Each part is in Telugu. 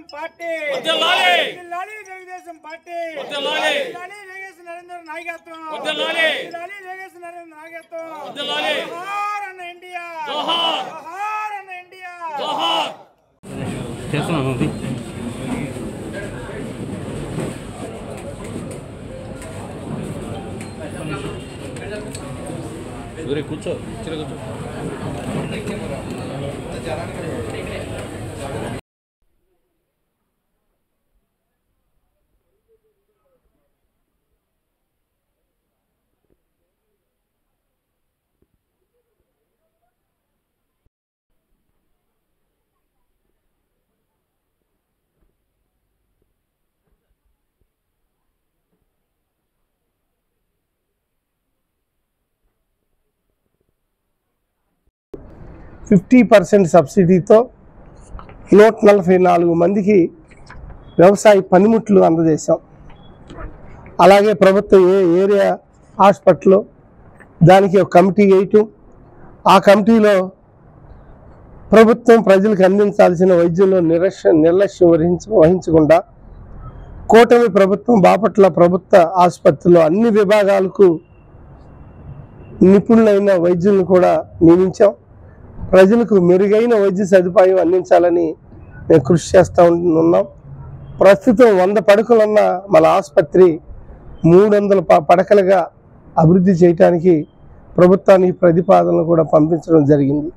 తెలుగుదేశం పార్టీ తెలుగుదేశం పార్టీ నరేంద్ర నాయకత్వం జోహార్ అన్న ఇండియా జోహార్ అన్న ఇండియా కూర్చో కూర్చో 50% సబ్సిడీతో 144 మందికి వ్యవసాయ పనిముట్లు అందజేశాం. అలాగే ప్రభుత్వం ఏరియా హాస్పిటల్ దానికి ఒక కమిటీ వేయటం, ఆ కమిటీలో ప్రభుత్వం ప్రజలకు అందించాల్సిన వైద్యంలో నిర్లక్ష్యం వహించకుండా కూటమి ప్రభుత్వం బాపట్ల ప్రభుత్వ ఆసుపత్రిలో అన్ని విభాగాలకు నిపుణులైన వైద్యులను కూడా నియమించాం. ప్రజలకు మెరుగైన వైద్య సదుపాయం అందించాలని మేము కృషి చేస్తూ ఉన్నాం. ప్రస్తుతం 100 పడకలున్న మన ఆసుపత్రి 300 పడకలుగా అభివృద్ధి చేయడానికి ప్రభుత్వానికి ప్రతిపాదనలు కూడా పంపించడం జరిగింది.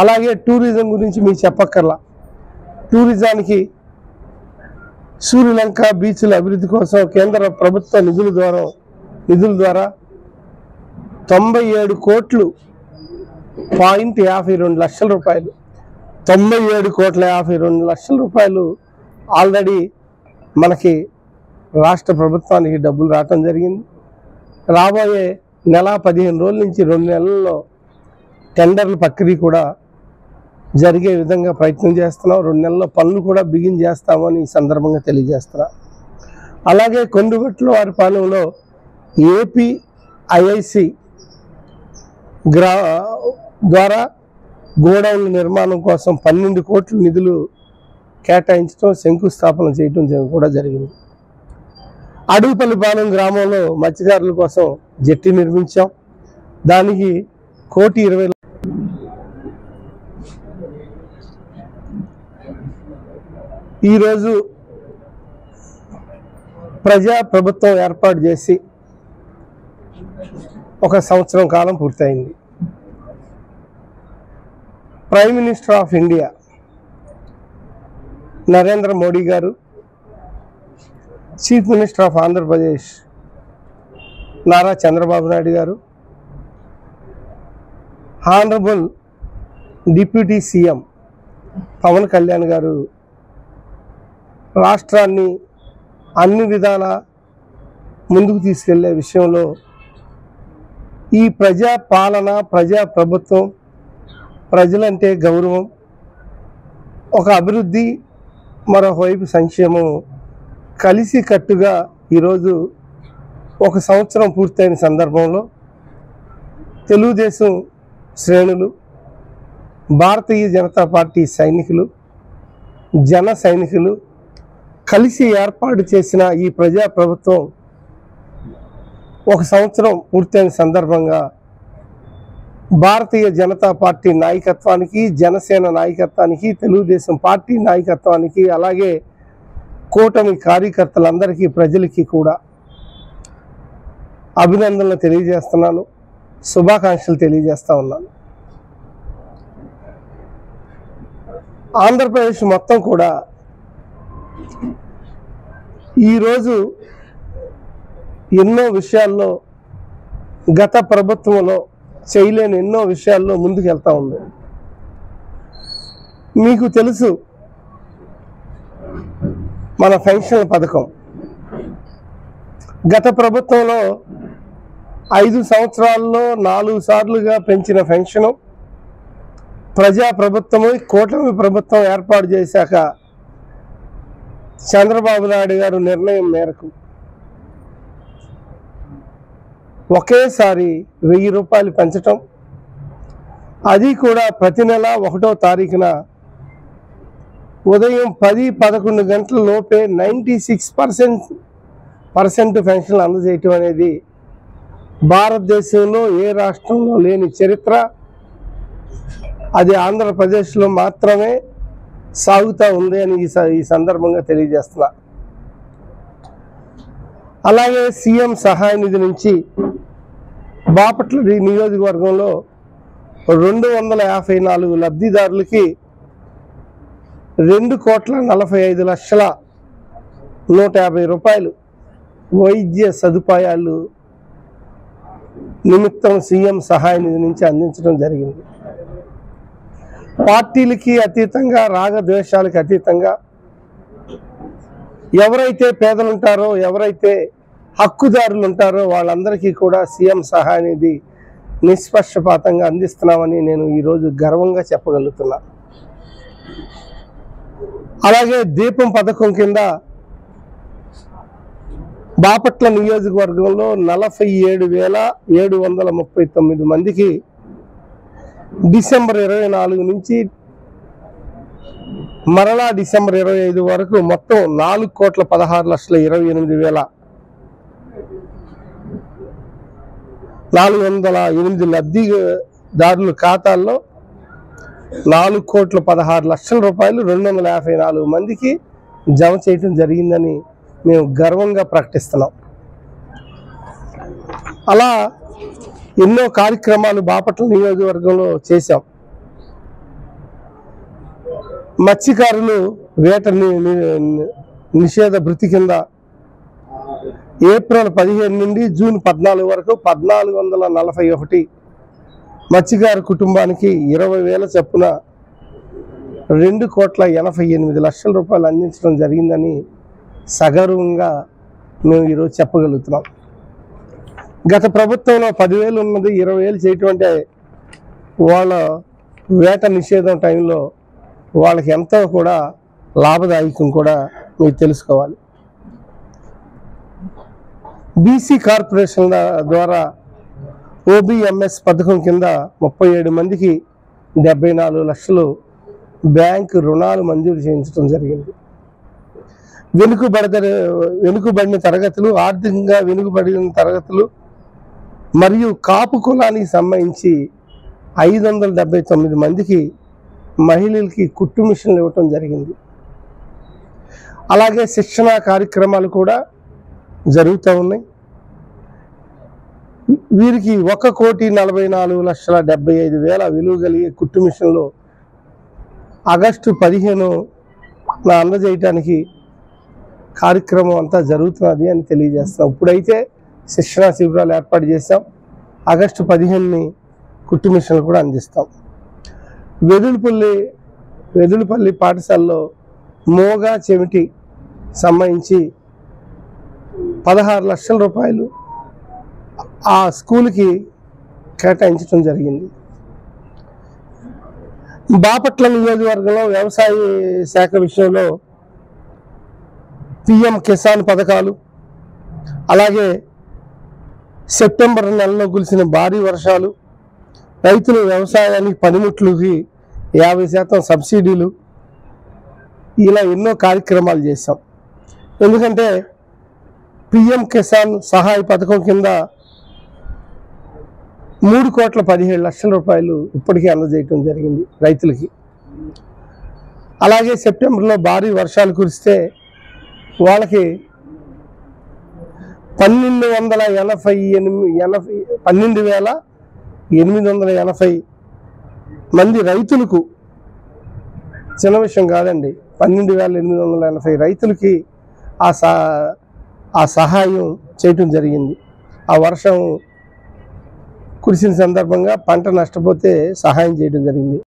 అలాగే టూరిజం గురించి మీకు చెప్పక్కర్లా. టూరిజానికి సూర్యలంక బీచ్ల అభివృద్ధి కోసం కేంద్ర ప్రభుత్వ నిధుల ద్వారా 97,52 లక్షల రూపాయలు 97,52 లక్షల రూపాయలు ఆల్రెడీ మనకి రాష్ట్ర ప్రభుత్వానికి డబ్బులు రావటం జరిగింది. రాబోయే నెల 15 రోజుల నుంచి 2 నెలల్లో టెండర్లు ప్రక్రియ కూడా జరిగే విధంగా ప్రయత్నం చేస్తున్నాం. 2 నెలల్లో పనులు కూడా బిగిన్ చేస్తామని ఈ సందర్భంగా తెలియజేస్తున్నాం. అలాగే కొండగట్ల వారి పాలెంలో ఏపీఐఐసి ద్వారా గోడౌన్ల నిర్మాణం కోసం 12 కోట్ల నిధులు కేటాయించడం, శంకుస్థాపన చేయడం కూడా జరిగింది. అడుగుపల్లిపాలెం గ్రామంలో మత్స్యకారుల కోసం జెట్టి నిర్మించాం. దానికి 1,20,00,000. ఈరోజు ప్రజా ప్రభుత్వం ఏర్పాటు చేసి 1 సంవత్సరం కాలం పూర్తయింది. Prime minister of India Narendra Modi గారు, chief minister of Andhra Pradesh Nara Chandrababu Naidu గారు, honourable deputy CM Pawan Kalyan గారు రాష్ట్రాన్ని అన్ని విధాల ముందుకు తీసుకెళ్లే విషయంలో ఈ ప్రజా పాలన, ప్రజా ప్రభుత్వం, ప్రజలంటే గౌరవం, ఒక అభివృద్ధి, మరోవైపు సంక్షేమం కలిసి కట్టుగా ఈరోజు 1 సంవత్సరం పూర్తయిన సందర్భంలో తెలుగుదేశం శ్రేణులు, భారతీయ జనతా పార్టీ సైనికులు, జన సైనికులు కలిసి ఏర్పాటు చేసిన ఈ ప్రజా ప్రభుత్వం 1 సంవత్సరం పూర్తయిన సందర్భంగా భారతీయ జనతా పార్టీ నాయకత్వానికి, జనసేన నాయకత్వానికి, తెలుగుదేశం పార్టీ నాయకత్వానికి, అలాగే కూటమి కార్యకర్తలందరికీ, ప్రజలకి కూడా అభినందనలు తెలియజేస్తున్నాను, శుభాకాంక్షలు తెలియజేస్తా ఉన్నాను. ఆంధ్రప్రదేశ్ మొత్తం కూడా ఈరోజు ఎన్నో విషయాల్లో, గత ప్రభుత్వంలో చేయలేని ఎన్నో విషయాల్లో ముందుకు వెళ్తూ ఉంది. మీకు తెలుసు, మన పెన్షన్ల పథకం గత ప్రభుత్వంలో 5 సంవత్సరాల్లో 4 సార్లుగా పెంచిన పెన్షను ప్రజా ప్రభుత్వము, కూటమి ప్రభుత్వం ఏర్పాటు చేశాక చంద్రబాబు నాయుడు గారు నిర్ణయం మేరకు ఒకేసారి 1000 రూపాయలు పెంచటం, అది కూడా ప్రతి నెల 1వ తారీఖున ఉదయం 10-11 గంటల లోపే 96% పెన్షన్లు అందజేయటం అనేది భారతదేశంలో ఏ రాష్ట్రంలో లేని చరిత్ర. అది ఆంధ్రప్రదేశ్లో మాత్రమే సాగుతూ ఉంది అని ఈ సందర్భంగా తెలియజేస్తున్నా. అలాగే సీఎం సహాయ నిధి నుంచి బాపట్ల నియోజకవర్గంలో 254 లబ్ధిదారులకి 2,45,00,150 రూపాయలు వైద్య సదుపాయాలు నిమిత్తం సీఎం సహాయ నిధి నుంచి అందించడం జరిగింది. పార్టీలకి అతీతంగా, రాగద్వేషాలకు అతీతంగా ఎవరైతే పేదలు ఉంటారో, ఎవరైతే హక్కుదారులు ఉంటారో వాళ్ళందరికీ కూడా సీఎం సహాయ నిధి నిష్పక్షపాతంగా అందిస్తున్నామని నేను ఈరోజు గర్వంగా చెప్పగలుగుతున్నా. అలాగే దీపం పథకం కింద బాపట్ల నియోజకవర్గంలో 47,739 మందికి డిసెంబర్ 24 నుంచి మరలా డిసెంబర్ 25 వరకు మొత్తం 4,16,28,408 లబ్ధిదారుల ఖాతాల్లో 4,16,00,000 రూపాయలు 254 మందికి జమ చేయటం జరిగిందని మేము గర్వంగా ప్రకటిస్తున్నాం. అలా ఎన్నో కార్యక్రమాలు బాపట్ల నియోజకవర్గంలో చేశాం. మత్స్యకారులు వేట నిషేధ భృతి కింద ఏప్రిల్ 15 నుండి జూన్ 14 వరకు 1,441 మత్స్యకారు కుటుంబానికి 20,000 చొప్పున 2,88,00,000 రూపాయలు అందించడం జరిగిందని సగర్వంగా మేము ఈరోజు చెప్పగలుగుతున్నాం. గత ప్రభుత్వంలో 10,000 ఉన్నది 20,000 చేయటం అంటే వాళ్ళ వేట నిషేధం టైంలో వాళ్ళకి ఎంతో కూడా లాభదాయకం కూడా మీరు తెలుసుకోవాలి. బీసీ కార్పొరేషన్ల ద్వారా ఓబీఎంఎస్ పథకం కింద 37 మందికి 74 లక్షలు బ్యాంకు రుణాలు మంజూరు చేయించడం జరిగింది. వెనుకబడిన తరగతులు, ఆర్థికంగా వెనుకబడిన తరగతులు మరియు కాపు కులానికి సంబంధించి 579 మందికి మహిళలకి కుట్టు మిషన్లు ఇవ్వటం జరిగింది. అలాగే శిక్షణా కార్యక్రమాలు కూడా జరుగుతూ ఉన్నాయి. వీరికి 1,44,75,000 విలువ కలిగే కుట్టు మిషన్లు ఆగస్టు 15 అందజేయటానికి కార్యక్రమం అంతా జరుగుతున్నది అని తెలియజేస్తాం. ఇప్పుడైతే శిక్షణా శిబిరాలు ఏర్పాటు చేస్తాం. ఆగస్టు 15 కుట్టు మిషన్లు కూడా అందిస్తాం. వెదులుపల్లి పాఠశాలలో మోగా చెమిటి సంబంధించి 16 లక్షల రూపాయలు ఆ స్కూల్కి కేటాయించడం జరిగింది. బాపట్ల నియోజకవర్గంలో వ్యవసాయ శాఖ విషయంలో పిఎం కిసాన్ పథకాలు, అలాగే సెప్టెంబర్ నెలలో కురిసిన భారీ వర్షాలు, రైతుల వ్యవసాయానికి పనిముట్లకి 50% సబ్సిడీలు, ఇలా ఎన్నో కార్యక్రమాలు చేశాం. ఎందుకంటే పిఎం కిసాన్ సహాయ పథకం కింద 3,17,00,000 రూపాయలు ఇప్పటికే అందజేయటం జరిగింది రైతులకి. అలాగే సెప్టెంబర్లో భారీ వర్షాలు కురిస్తే వాళ్ళకి 12,880 మంది రైతులకు, చిన్న విషయం కాదండి, 12,880 రైతులకి ఆ సహాయం చేయటం జరిగింది. ఆ వర్షం కురిసిన సందర్భంగా పంట నష్టపోతే సహాయం చేయడం జరిగింది.